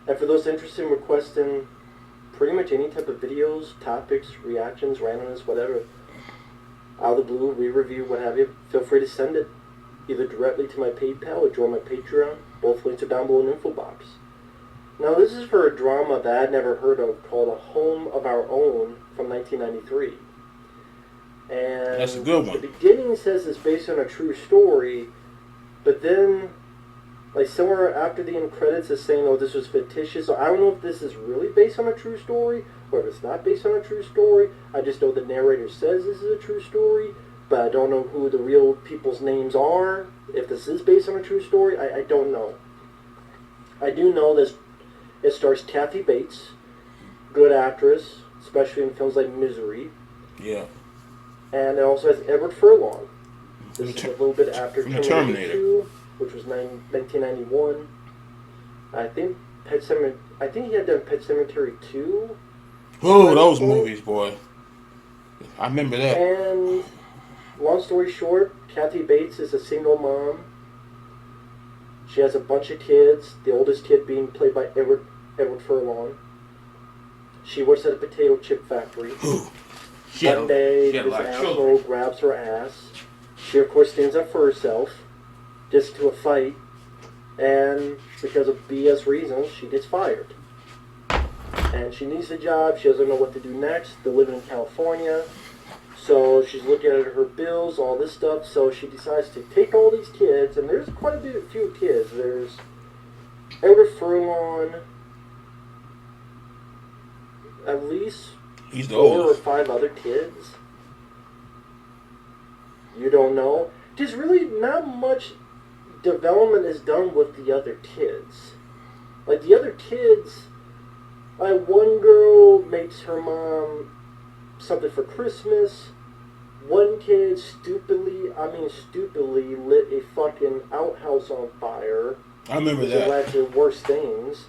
And for those interested in requesting pretty much any type of videos, topics, reactions, randomness, whatever, out of the blue, re-review, what have you, feel free to send it either directly to my PayPal or join my Patreon. Both links are down below in the info box. Now, this is for a drama that I'd never heard of called A Home of Our Own from 1993. And that's a good one. The beginning says it's based on a true story, but then, like, somewhere after the end credits is saying, oh, this was fictitious. So I don't know if this is really based on a true story or if it's not based on a true story. I just know the narrator says this is a true story, but I don't know who the real people's names are. If this is based on a true story, I don't know. I do know this. It stars Kathy Bates, good actress, especially in films like Misery. Yeah. And it also has Edward Furlong. This is a little bit after Terminator 2, which was 1991. I think he had done Pet Sematary 2. Oh, those movies, boy. I remember that. And long story short, Kathy Bates is a single mom. She has a bunch of kids, the oldest kid being played by Edward Furlong. She works at a potato chip factory. One day, this asshole grabs her ass. She, of course, stands up for herself, gets into a fight, and because of BS reasons, she gets fired. And she needs a job. She doesn't know what to do next. They're living in California. So she's looking at her bills, all this stuff. So she decides to take all these kids, and there's quite a few kids. There's Edward Furlong, at least He's the 4 oldest. or 5 other kids. You don't know. There's really not much development is done with the other kids. Like, the other kids, like, one girl makes her mom something for Christmas. One kid stupidly lit a fucking outhouse on fire. I remember It led that. to worse things.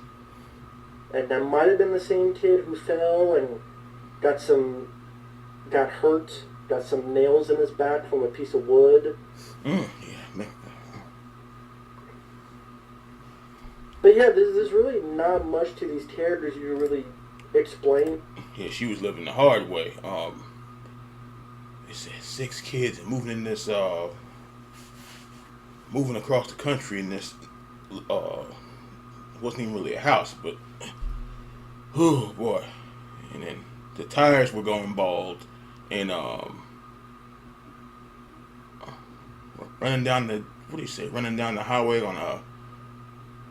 And that might have been the same kid who fell and got hurt, got some nails in his back from a piece of wood. Yeah, man. But yeah, there's really not much to these characters you can really explain. Yeah, she was living the hard way. They said 6 kids and moving across the country in this, wasn't even really a house, but, oh boy. And then the tires were going bald, and, running down the highway on a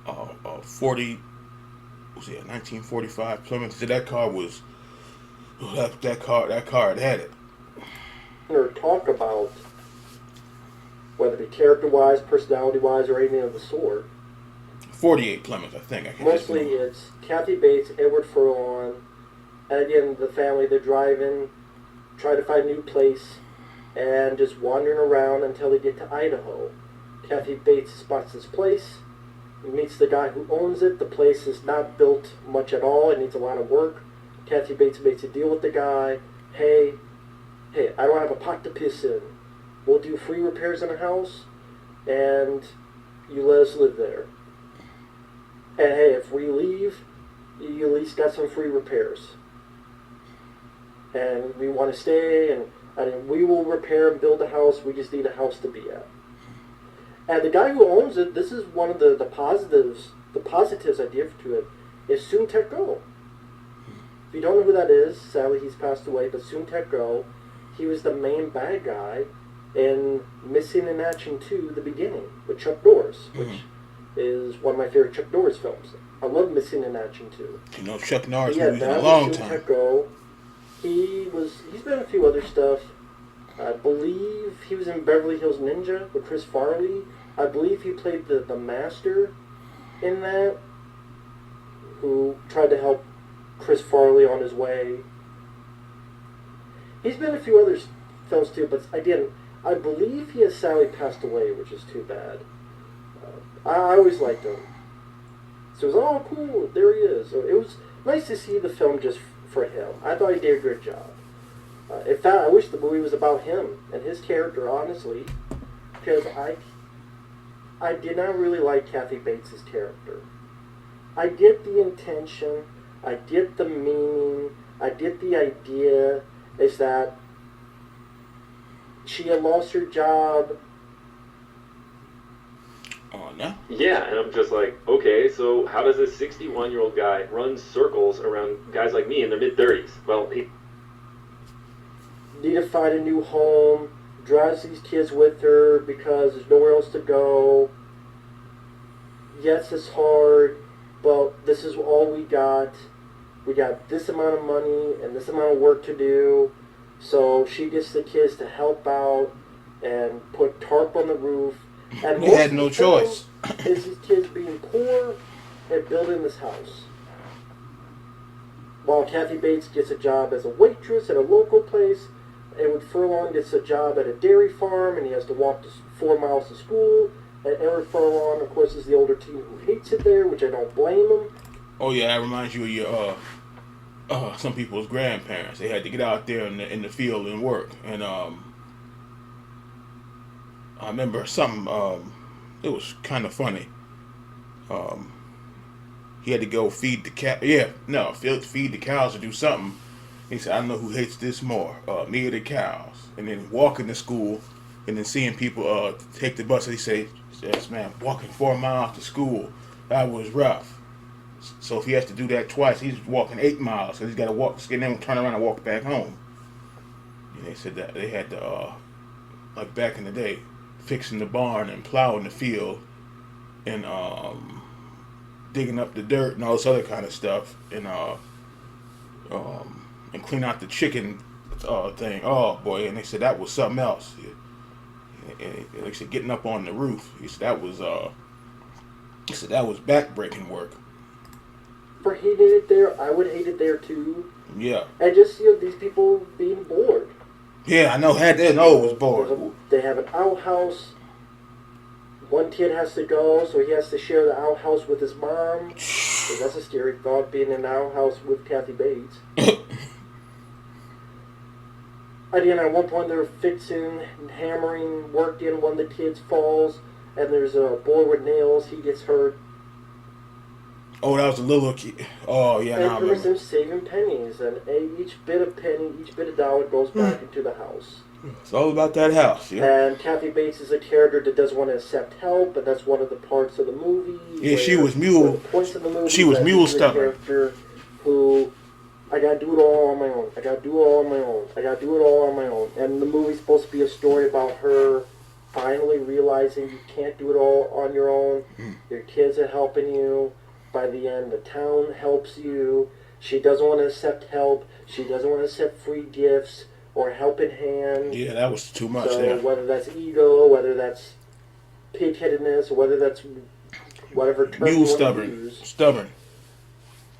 1945 Plymouth. So that car was, that car had it. Or talk about whether it be character-wise, personality-wise, or anything of the sort. 48 Plymouth, I think. Mostly it's Kathy Bates, Edward Furlong, and again, the family, they're driving, trying to find a new place, and just wandering around until they get to Idaho. Kathy Bates spots this place, meets the guy who owns it. The place is not built much at all. It needs a lot of work. Kathy Bates makes a deal with the guy. Hey, I don't have a pot to piss in. We'll do free repairs in the house, and you let us live there. And hey, if we leave, you at least got some free repairs. And we want to stay, and we will repair and build a house. We just need a house to be at. And the guy who owns it, this is one of the positives I give to it, is Soon Tech Go. If you don't know who that is, sadly he's passed away, but Soon Tech Go, he was the main bad guy in Missing in Action 2, The Beginning, with Chuck Norris, which is one of my favorite Chuck Norris films. I love Missing in Action 2. You know, Chuck Norris Yeah, movies in a long time. Tech Go. He's been in a few other stuff. I believe he was in Beverly Hills Ninja with Chris Farley. I believe he played the master in that, who tried to help Chris Farley on his way. He's been in a few other films too, but again, I believe he has sadly passed away, which is too bad. I always liked him. So it was, oh cool, there he is. So it was nice to see the film just for him. I thought he did a good job. In fact, I wish the movie was about him and his character, honestly, because I did not really like Kathy Bates' character. I get the intention, I get the meaning, I get the idea is that she had lost her job. Oh, no. Yeah, and I'm just like, okay, so how does this 61-year-old guy run circles around guys like me in their mid-30s? Well, he Need to find a new home, drives these kids with her because there's nowhere else to go. Yes, it's hard, but this is all we got. We got this amount of money and this amount of work to do. So she gets the kids to help out and put tarp on the roof. And They had no choice. Is these kids being poor and building this house. While Kathy Bates gets a job as a waitress at a local place, Edward Furlong gets a job at a dairy farm and he has to walk 4 miles to school. And Edward Furlong, of course, is the older teen who hates it there, which I don't blame him. Oh yeah, that reminds you of your some people's grandparents. They had to get out there in the field and work. And I remember something. It was kind of funny. He had to go feed the cat. Yeah, no, feed the cows or do something. He said, "I don't know who hates this more, me or the cows." And then walking to school, and then seeing people take the bus. And he said, "Yes, man, walking 4 miles to school, that was rough." So if he has to do that twice, he's walking 8 miles. So he's got to walk, and then turn around and walk back home. And they said that they had to, like back in the day, fixing the barn and plowing the field, and digging up the dirt and all this other kind of stuff, and clean out the chicken thing. Oh boy! And they said that was something else. And they said getting up on the roof. He said that was back-breaking work. For hating it there, I would hate it there too. Yeah. And just these people being bored. Yeah, I know. It was bored. They have an outhouse. One kid has to go, so he has to share the outhouse with his mom. So that's a scary thought, being in an outhouse with Kathy Bates. Again, at one point they're fixing, hammering, working. One of the kids falls, and there's a boy with nails. He gets hurt. Oh, that was a little kid. Oh, yeah, and now I remember. them saving pennies, and each bit of penny, each bit of dollar goes back into the house. It's all about that house, yeah. And Kathy Bates is a character that doesn't want to accept help, and that's one of the parts of the movie. Yeah, she was mule. She was mule stubborn. Character who, I gotta do it all on my own. I gotta do it all on my own. I gotta do it all on my own. And the movie's supposed to be a story about her finally realizing you can't do it all on your own. Your kids are helping you. By the end, the town helps you. She doesn't want to accept help. She doesn't want to accept free gifts or help in hand. Yeah, that was too much so there. Whether that's ego, whether that's pig-headedness, or whether that's whatever term Mule you stubborn. want to use. Stubborn.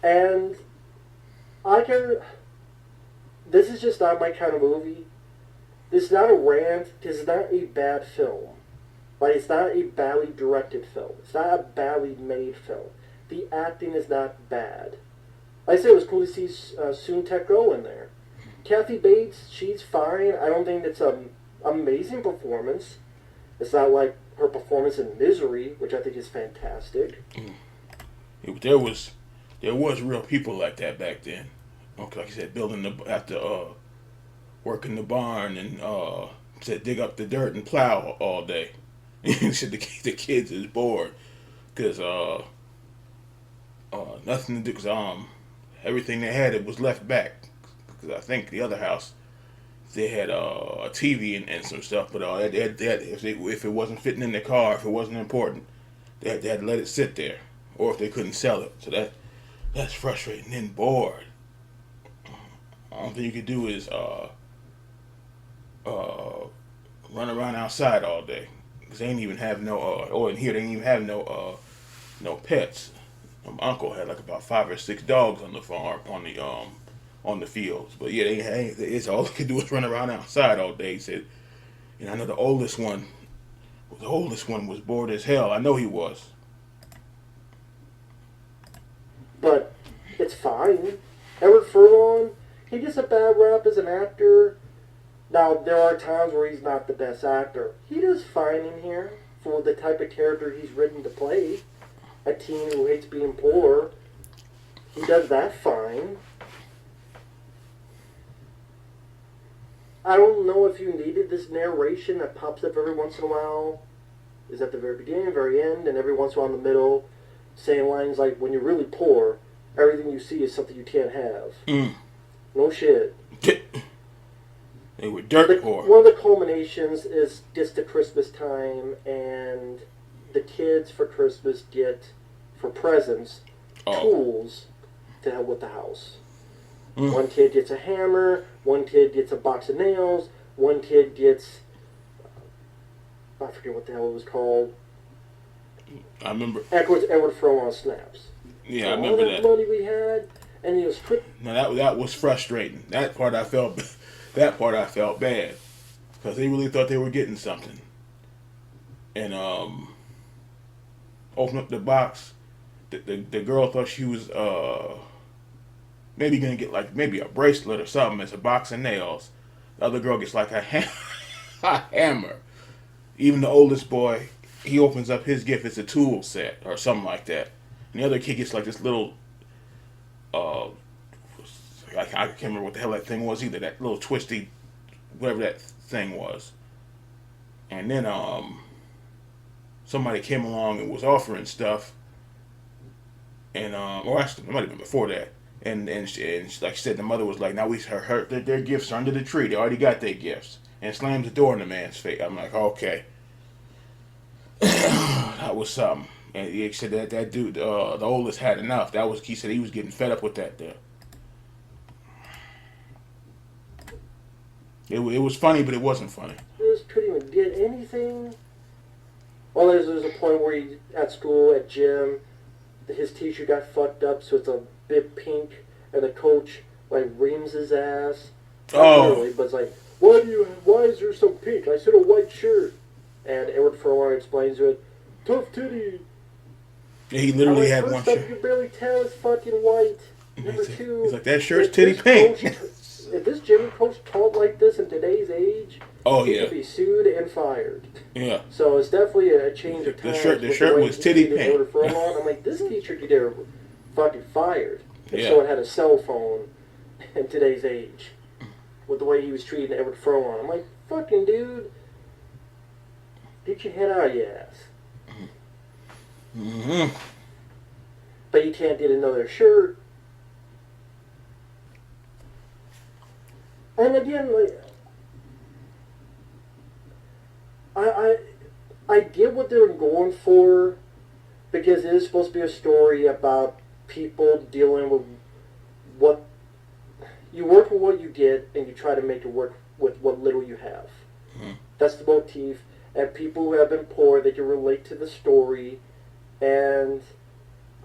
And this is just not my kind of movie. This is not a rant. This is not a bad film. Like, it's not a badly directed film. It's not a badly made film. The acting is not bad. Like I said, it was cool to see Soon Tek Go in there. Kathy Bates, she's fine. I don't think it's an amazing performance. It's not like her performance in Misery, which I think is fantastic. There was real people like that back then. Okay, like I said, working the barn and said dig up the dirt and plow all day. He said the kids is bored because nothing to do. Cause everything they had, it was left back. Because I think the other house, they had a TV and some stuff, but if it wasn't fitting in the car, if it wasn't important, they had to let it sit there, or if they couldn't sell it. So that's frustrating and bored. All thing you could do is run around outside all day, because they ain't even have no or in here they ain't even have no pets. My uncle had like about 5 or 6 dogs on the farm on the fields, but yeah, it's all they could do is run around outside all day. He said, I know the oldest one was bored as hell. I know he was. But it's fine. Edward Furlong, he gets a bad rap as an actor. Now, there are times where he's not the best actor. He does fine in here for the type of character he's written to play. a teen who hates being poor. He does that fine. I don't know if you needed this narration that pops up every once in a while. Is at the very beginning, very end, and every once in a while in the middle, saying lines like, when you're really poor, everything you see is something you can't have. No shit. They were dirt poor. One of the culminations is just the Christmas time, and the kids for Christmas get, for presents, tools to help with the house. One kid gets a hammer, one kid gets a box of nails, one kid gets, I forget what the hell it was called. I remember. Edward Furlong snaps. Yeah, so I remember all that money we had, and he was quick. No, that was frustrating. That part I felt bad because they really thought they were getting something. And open up the box. The girl thought she was maybe gonna get like maybe a bracelet or something. It's a box of nails. The other girl gets like a hammer. Even the oldest boy, he opens up his gift. It's a tool set or something like that. And the other kid gets like this little, I can't remember what the hell that thing was either. That little twisty, whatever that thing was. And then somebody came along and was offering stuff. And or actually, it might have been before that. And like she said, the mother was like, "Now their gifts are under the tree. They already got their gifts." And slams the door in the man's face. I'm like, okay, that was something. And he said that dude, the oldest, had enough. He said he was getting fed up with that there. It was funny, but it wasn't funny. He just couldn't even get anything. Well, there's a point where he, at school, at gym, his teacher got fucked up, so it's a bit pink, and the coach, like, reams his ass. Not literally, but it's like, why is there some pink? I said a white shirt. And Edward Furlong explains to it, tough titty. Yeah, he literally had one shirt. You can barely tell it's fucking white. Number two, he's like, that shirt's titty pink. If this gym coach taught like this in today's age, he could be sued and fired. Yeah. So it's definitely a change of times. The shirt was titty pink. Edward Furlong. I'm like, this teacher could get fucking fired. If someone had a cell phone in today's age. With the way he was treating Edward Furlong. I'm like, fucking dude, get your head out of your ass. Mm-hmm. But you can't get another shirt. And again, like, I get what they're going for, because it is supposed to be a story about people dealing with what you work with, what you get, and you try to make it work with what little you have. Mm-hmm. That's the motif. And people who have been poor, they can relate to the story. And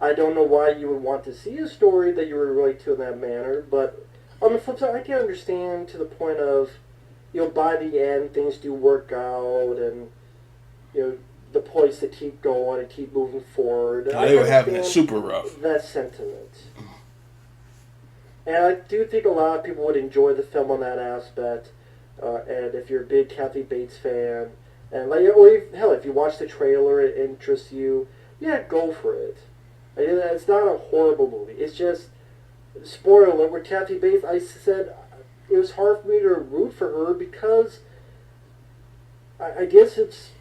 I don't know why you would want to see a story that you would relate to in that manner. But on the flip side, I can understand to the point of, by the end, things do work out, and, the points to keep going and keep moving forward. They were having it super rough. That sentiment. And I do think a lot of people would enjoy the film on that aspect. And if you're a big Kathy Bates fan, and if you watch the trailer, it interests you, go for it. It's not a horrible movie. It's just, spoiler alert, with Kathy Bates, I said it was hard for me to root for her because I guess it's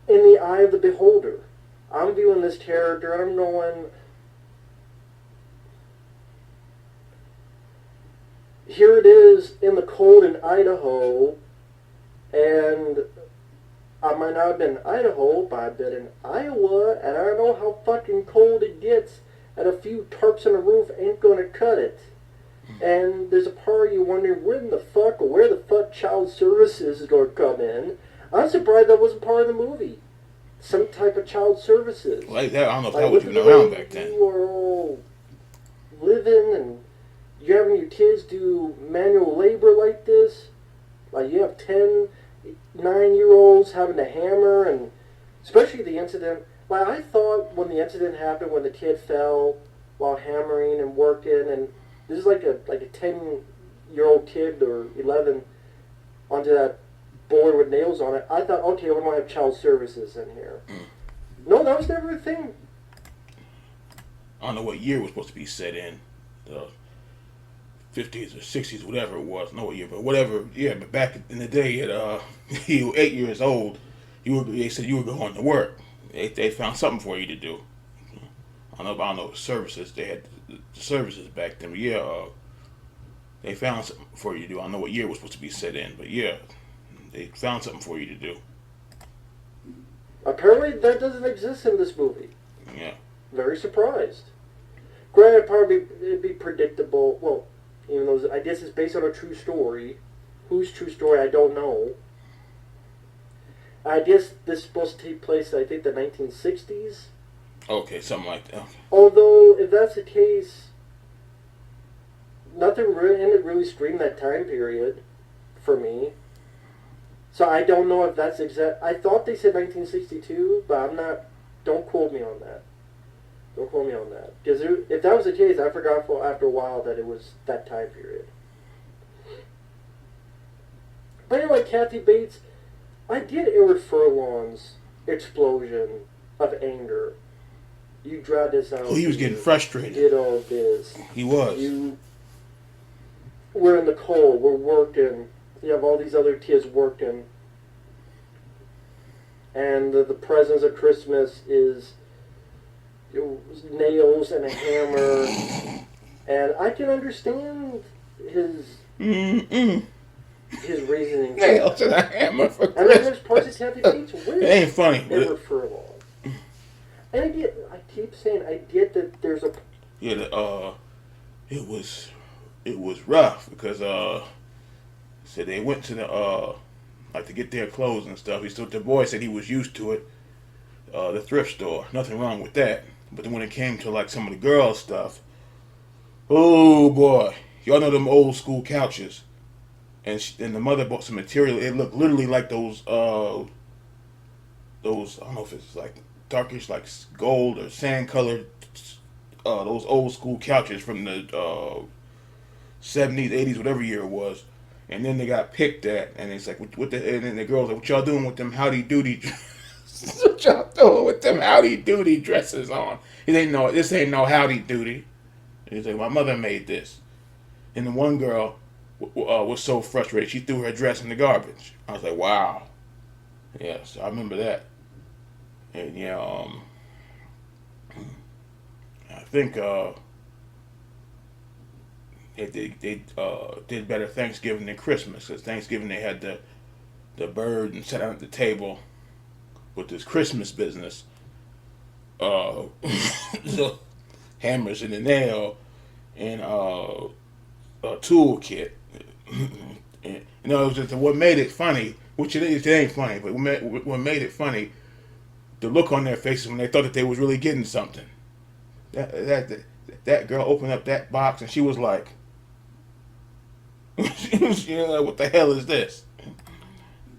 in the eye of the beholder. I'm viewing this character, and I'm going, here it is in the cold in Idaho, and I might not have been in Idaho, but I've been in Iowa, and I don't know how fucking cold it gets, and a few tarps on the roof ain't gonna cut it. And there's a part of you wondering where the fuck child services is gonna come in. I'm surprised that wasn't part of the movie. Some type of child services. Like that, I don't know if that was even around back then. You are all living, and you're having your kids do manual labor like this. Like, you have 10, 9-year-olds having to hammer, and especially the incident. Like, I thought when the incident happened, when the kid fell while hammering and working, and this is like a 10-year-old kid or 11 onto that board with nails on it. I thought, okay, we're going to have child services in here. No, that was never a thing. I don't know what year it was supposed to be set in. The 50s or 60s, whatever it was. No what year, but whatever. Yeah, but back in the day, you were 8 years old. They said you were going to work. They found something for you to do. I don't know the services they had. The services back then, but yeah, they found something for you to do. I don't know what year it was supposed to be set in, but yeah, they found something for you to do. Apparently, that doesn't exist in this movie. Yeah. Very surprised. Granted, probably it'd be predictable. Well, even though I guess it's based on a true story. Whose true story, I don't know. I guess this is supposed to take place, I think, the 1960s. Okay, something like that. Okay. Although, if that's the case, nothing really in it really screamed that time period for me. So I don't know if that's exact. I thought they said 1962, but I'm not. Don't quote me on that. Don't quote me on that. Because if that was the case, I forgot after a while that it was that time period. But anyway, Kathy Bates, I did Edward Furlong's explosion of anger. You dragged this out. Oh, he was getting frustrated. You did all this. He was. We're in the cold. We're working. You have all these other kids working. And the presents of Christmas is nails and a hammer. And I can understand his reasoning. Nails and a hammer for Christmas. And then there's parts of Kathy Bates with It ain't funny. Edward Furlong. And I keep saying, I get that there's a... Yeah, it was rough because, so they went to the, like to get their clothes and stuff. The boy said he was used to it, the thrift store. Nothing wrong with that. But then when it came to like some of the girls' stuff, oh boy. Y'all know them old school couches. And the mother bought some material. It looked literally like those, I don't know if it's like darkish, like gold or sand colored, those old school couches from the 70s, 80s, whatever year it was. And then they got picked at, and it's like, and then the girls like, what y'all doing with them howdy doody? What y'all doing with them howdy doody dresses on? This ain't no howdy doody. He's like, my mother made this. And the one girl was so frustrated, she threw her dress in the garbage. I was like, wow. Yes, I remember that. And yeah, I think they did better Thanksgiving than Christmas. Because Thanksgiving they had the bird and sat down at the table with this Christmas business. The hammers and the nail and a tool kit. And, it was just what made it funny, which it ain't funny, but what made it funny, the look on their faces when they thought that they was really getting something. That girl opened up that box and she was like, what the hell is this?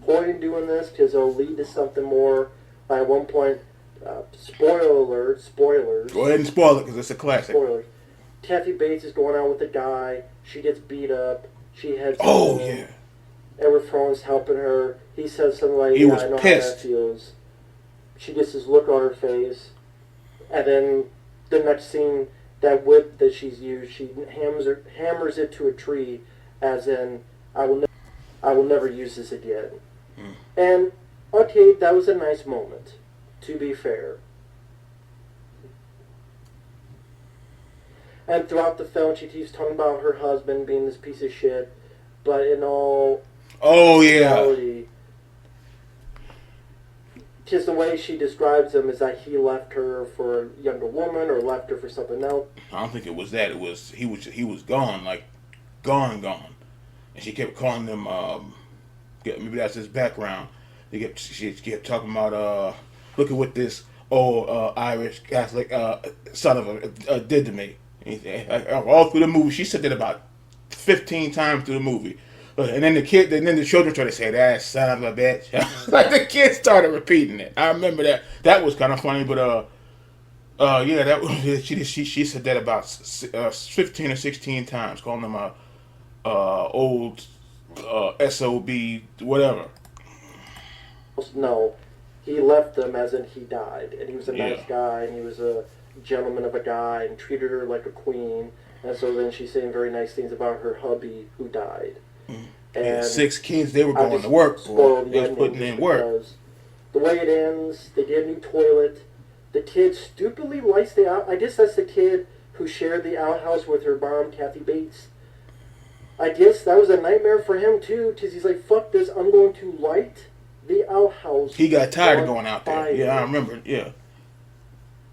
Point in doing this because it'll lead to something more. At one point, spoilers. Go ahead and spoil it because it's a classic. Spoilers. Kathy Bates is going out with a guy. She gets beat up. She heads home. Oh, yeah. Edward Furlong's helping her. He says something like, he was I know pissed. how that feels. She gets this look on her face. And then the next scene, that whip that she's used, she hammers it to a tree, as in, I will never use this again. And, okay, that was a nice moment, to be fair. And throughout the film, she keeps talking about her husband being this piece of shit, but in all reality, just the way she describes him is that he left her for a younger woman or left her for something else. I don't think it was that. It was he was gone, like gone, and she kept calling them. Maybe that's his background. She kept talking about look at what this old Irish Catholic son of a did to me. All through the movie, she said that about 15 times through the movie. And then the children started saying, "That son of a bitch." Like the kids started repeating it. I remember that. That was kind of funny, but yeah, that was she said that about 15 or 16 times, calling them a old SOB whatever. No, he left them as in he died, and he was a nice guy, and he was a gentleman of a guy and treated her like a queen. And so then she's saying very nice things about her hubby who died. Yeah, And 6 kids, they were I going just to work. spoiled They the was putting ending in work. because the way it ends, they get a new toilet. The kid stupidly lights the out. I guess that's the kid who shared the outhouse with her mom, Kathy Bates. I guess that was a nightmare for him too, because he's like, "Fuck this! I'm going to light the outhouse." He got tired of on going out there. fire." Yeah, I remember. Yeah.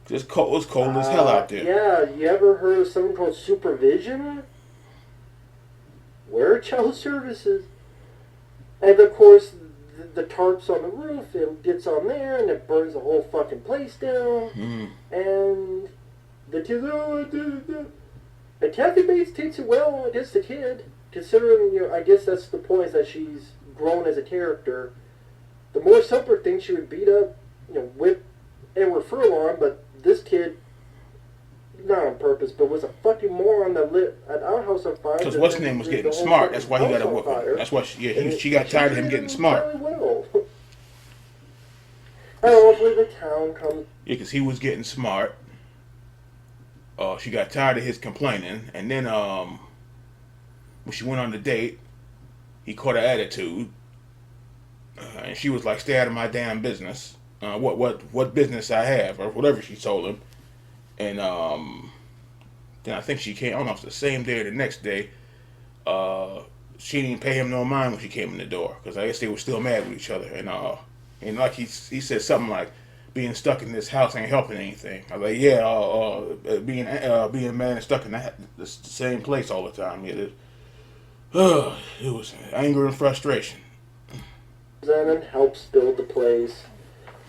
It's cold. It was cold as hell out there. Yeah, you ever heard of something called supervision? Where are child services? And of course, the tarp's on the roof, it gets on there, and it burns the whole fucking place down. And the kids, and Kathy Bates takes it well against the kid, considering, I guess that's the point, is that she's grown as a character. The more simpler thing, she would beat up, whip Edward Furlong, but this kid, not on purpose, but was a fucking moron that lit an outhouse on fire. Because what's his name was getting smart. That's why he got a whooping. That's why she got tired of him getting smart. Well. And hopefully the town comes. Yeah, because he was getting smart. She got tired of his complaining, and then when she went on the date, he caught her attitude, and she was like, "Stay out of my damn business. What business I have," or whatever she told him. And then I think she came, I don't know if it's the same day or the next day, she didn't pay him no mind when she came in the door, because I guess they were still mad with each other. And like he said something like, "Being stuck in this house ain't helping anything." I was like, "Yeah, being mad and stuck in the same place all the time. Yeah, it was anger and frustration." And helps build the place,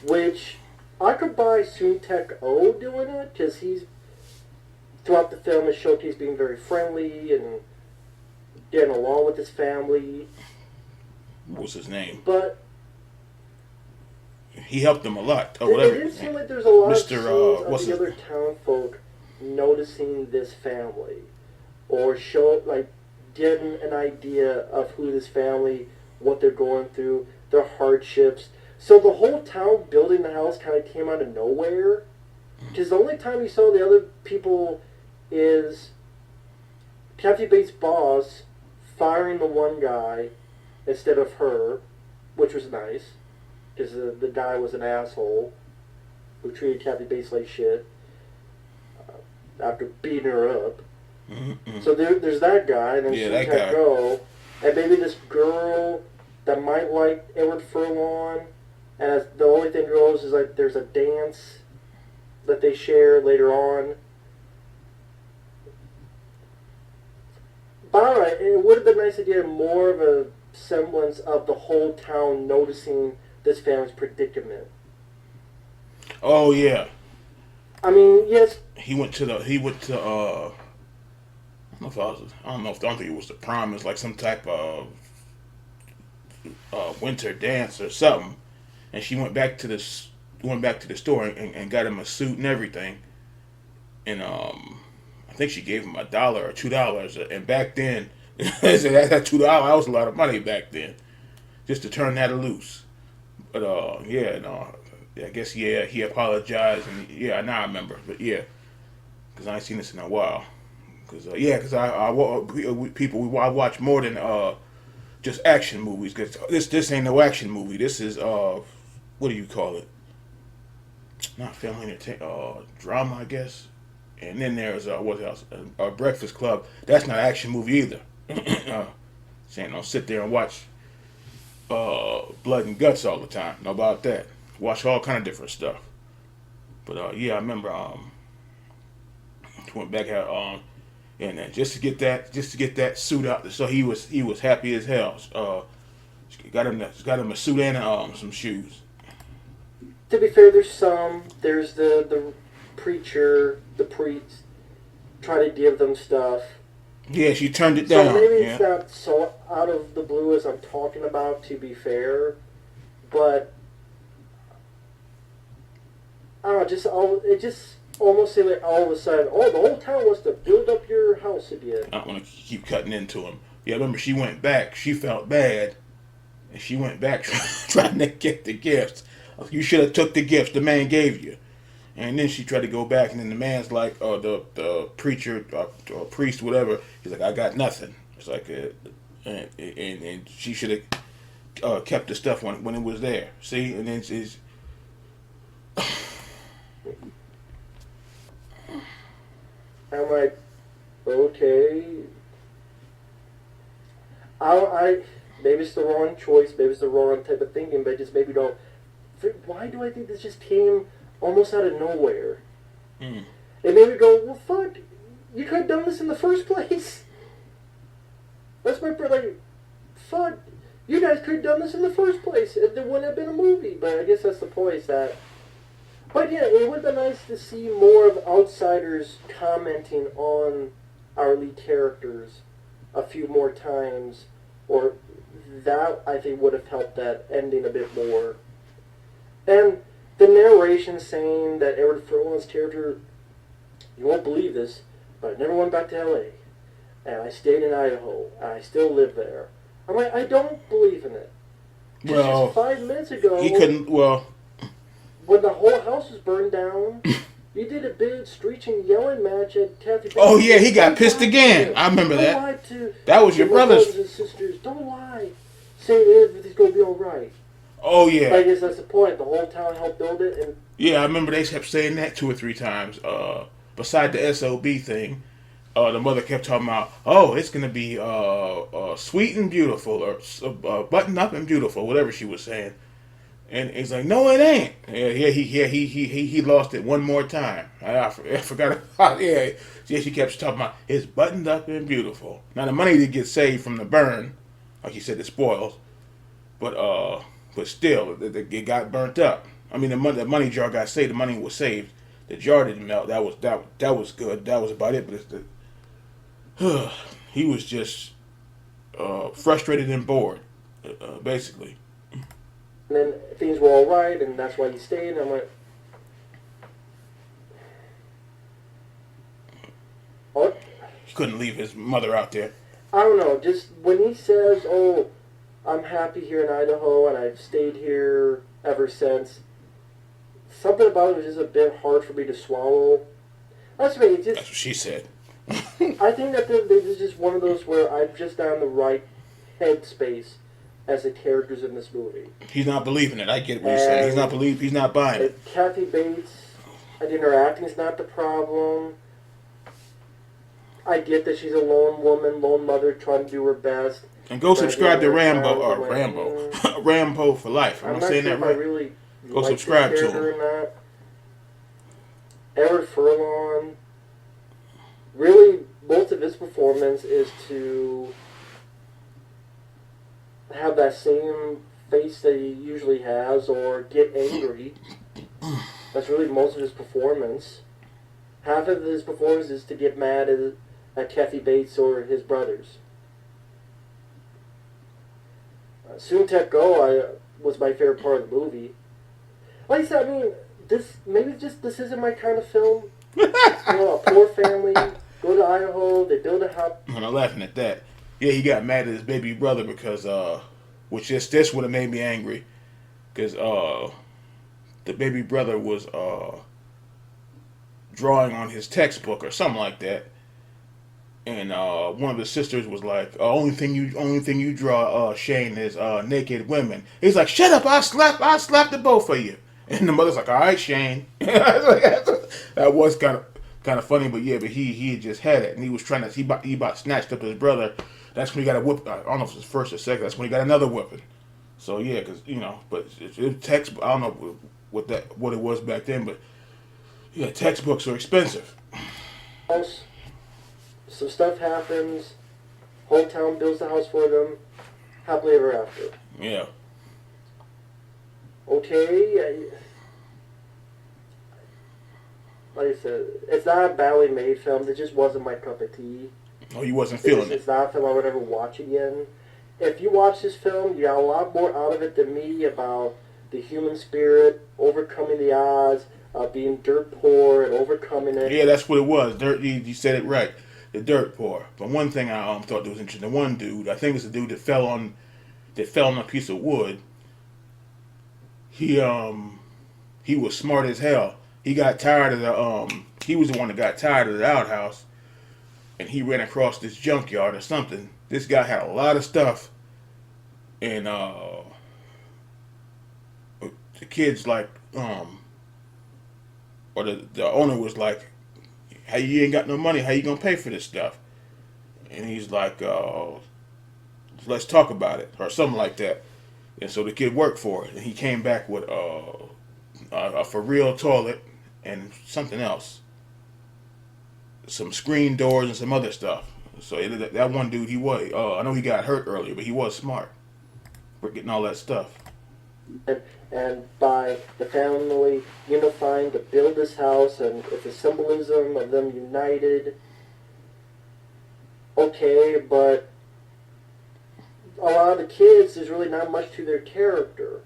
which I could buy Soontek O doing it, because he's, throughout the film, is showcased being very friendly and getting along with his family. What was his name? But he helped them a lot. It didn't seem like there's a lot of scenes of the other town folk noticing this family, or getting an idea of who this family, what they're going through, their hardships. So the whole town building the house kind of came out of nowhere. Because the only time you saw the other people is Kathy Bates' boss firing the one guy instead of her, which was nice. Because the guy was an asshole who treated Kathy Bates like shit after beating her up. Mm-hmm. So there's that guy, and then that guy. Go, and maybe this girl that might like Edward Furlong. And as the only thing goes is like there's a dance that they share later on. But alright, it would have been nice to get more of a semblance of the whole town noticing this family's predicament. Oh yeah. I mean, yes. I don't think it was the prom. It was like some type of winter dance or something. And she went back to the store and got him a suit and everything. And I think she gave him $1 or $2. And back then, that $2, that was a lot of money back then, just to turn that loose. But I guess he apologized, and now I remember. But yeah, because I ain't seen this in a while. Because I watch more than just action movies. Because this ain't no action movie. This is what do you call it? Not family entertainment, drama, I guess. And then there's what else? Breakfast Club. That's not an action movie either. Saying don't sit there and watch blood and guts all the time. Know about that? Watch all kind of different stuff. But I remember went back out and then just to get that suit out. So he was happy as hell. Got him a suit and some shoes. To be fair, there's the preacher, the priest, try to give them stuff. Yeah, she turned it down. So maybe it's not so out of the blue as I'm talking about, to be fair, but I don't know, it just almost seemed like all of a sudden, the whole town wants to build up your house again. I don't want to keep cutting into him. Yeah, remember she went back. She felt bad, and she went back trying to get the gifts. You should have took the gifts the man gave you. And then she tried to go back, and then the man's like, the preacher, or priest, whatever. He's like, I got nothing. It's like, and she should have kept the stuff when it was there. See, and then it's I'm like, okay. I maybe it's the wrong choice, maybe it's the wrong type of thinking, but just maybe don't. Why do I think this just came almost out of nowhere? Mm. And then we go, well, fuck, you could have done this in the first place. That's my like, fuck, you guys could have done this in the first place. There wouldn't have been a movie. But I guess that's the point. Is that. But yeah, it would have been nice to see more of outsiders commenting on our lead characters a few more times, or that I think would have helped that ending a bit more. And the narration saying that Edward Furlong's character, you won't believe this, but I never went back to LA, and I stayed in Idaho, and I still live there. I'm like, I don't believe in it. well, Just 5 minutes ago, he couldn't. Well, when the whole house was burned down, you did a big screeching, yelling match at Kathy. oh yeah, he got pissed again. I remember Don't that. lie to That was your my brother's. brothers and sisters. Don't lie. Say everything's gonna be all right. Oh I yeah, guess that's the point. The whole town helped build it, and yeah. I remember they kept saying that 2 or 3 times. Beside the SOB thing, the mother kept talking about, oh, it's gonna be sweet and beautiful, or buttoned up and beautiful, whatever she was saying. And he's like, no, it ain't. He lost it one more time. I forgot about. Yeah, she kept talking about it's buttoned up and beautiful. Now the money did get saved from the burn, like you said, the spoils, but still, it got burnt up. I mean, the money jar got saved. The money was saved. The jar didn't melt. That was good. That was about it. But it's he was just frustrated and bored, basically. and then things were all right, and that's why he stayed. And I'm like, what? He couldn't leave his mother out there. I don't know. Just when he says, "Oh, I'm happy here in Idaho, and I've stayed here ever since," something about it was just a bit hard for me to swallow. That's me. That's what she said. I think that this is just one of those where I'm just not in the right headspace as the characters in this movie. He's not believing it. I get what you're saying. He's not buying it. Kathy Bates, I think her acting's not the problem. I get that she's a lone woman, lone mother, trying to do her best. And go But subscribe to again, Rambo, Rambo for life. Am I I'm not saying sure that if I right? really Go like subscribe this to character or not. Edward Furlong, really, most of his performance is to have that same face that he usually has, or get angry. That's really most of his performance. Half of his performance is to get mad at Kathy Bates or his brothers. Soon Tech Go was my favorite part of the movie. Like I said, I mean, this isn't my kind of film. You know, a poor family go to Idaho, they build a house. I'm not laughing at that. Yeah, he got mad at his baby brother because, which this would have made me angry, because the baby brother was drawing on his textbook or something like that, and one of the sisters was like, only thing you draw, Shane, is naked women. He's like, shut up! I slap the both of you. And the mother's like, all right, Shane. That was kind of funny, but yeah, but he had just had it, and he was trying to he about snatched up his brother. That's when he got a whip. I don't know if it was first or second. That's when he got another whipping. So yeah, because but it text. I don't know what it was back then, but yeah, textbooks are expensive. Some stuff happens. Whole town builds the house for them. Happily ever after. Yeah. Okay. Like I said, it's not a badly made film. It just wasn't my cup of tea. Oh, you wasn't feeling it. It's not a film I would ever watch again. If you watch this film, you got a lot more out of it than me about the human spirit, overcoming the odds, being dirt poor and overcoming it. Yeah, that's what it was. Dirt. You said it right. The dirt poor. But one thing I thought that was interesting. The one dude, I think it's the dude that fell on a piece of wood. He was smart as hell. he got tired of the he was the one that got tired of the outhouse, and he ran across this junkyard or something. This guy had a lot of stuff, and the kids like or the owner was like, "How you ain't got no money? How you gonna pay for this stuff?" And he's like, "Let's talk about it," or something like that. And so the kid worked for it, and he came back with a for real toilet and something else, some screen doors and some other stuff. So that one dude, he was I know he got hurt earlier, but he was smart for getting all that stuff. And by the family unifying to build this house, and it's a symbolism of them united. Okay, but a lot of the kids, there's really not much to their character.